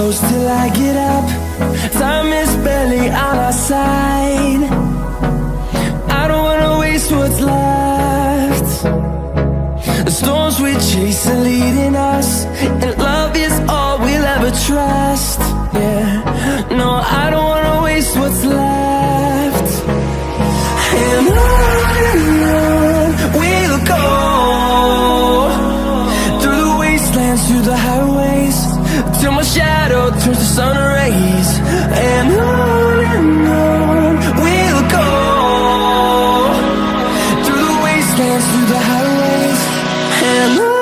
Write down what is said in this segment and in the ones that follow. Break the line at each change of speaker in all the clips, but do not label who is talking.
close till I get up. Time is barely on our side. I don't wanna waste what's left. The storms we chase are leading us, and love is all we'll ever trust. Yeah, no, I don't wanna waste what's left. And on we'll go, through the wastelands, through the highways, till my shadow turns to sun rays. And on we'll go, through the wastelands, through the highways, and on.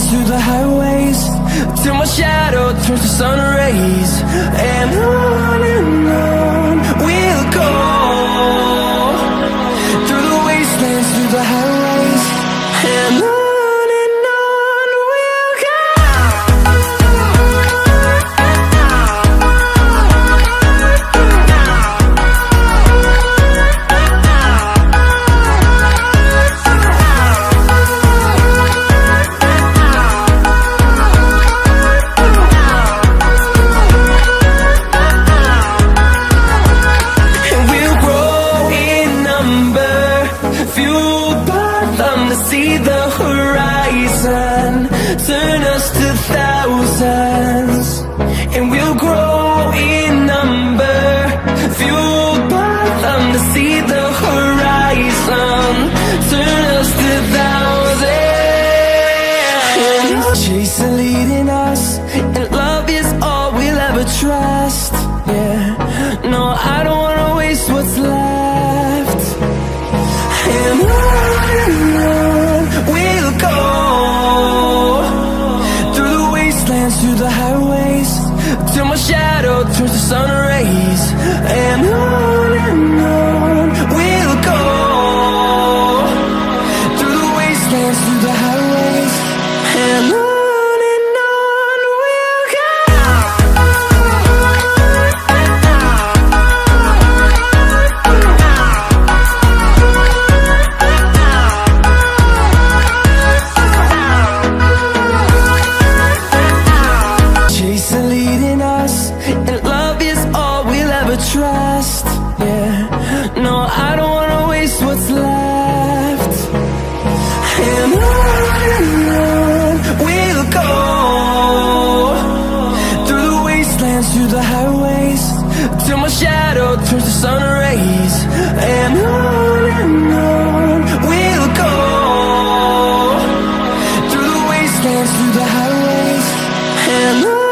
Through the highways, till my shadow turns to sun rays. And on we'll go, through the wastelands, through the highways, and on. See the horizon, turn us to thousands, and we'll grow in number, fueled by them. To see the horizon, turn us to thousands. Chase are leading us, and love is all we'll ever trust. Yeah, no, I don't wanna waste what's left. And we'll go, through the wastelands, through the highways, till my shadow turns to sun rays. And on we'll go, through the wastelands, through the highways, and on. Trust, yeah, no, I don't wanna waste what's left. And on we'll go, through the wastelands, through the highways, till my shadow turns to sun rays. And on we'll go, through the wastelands, through the highways, and on.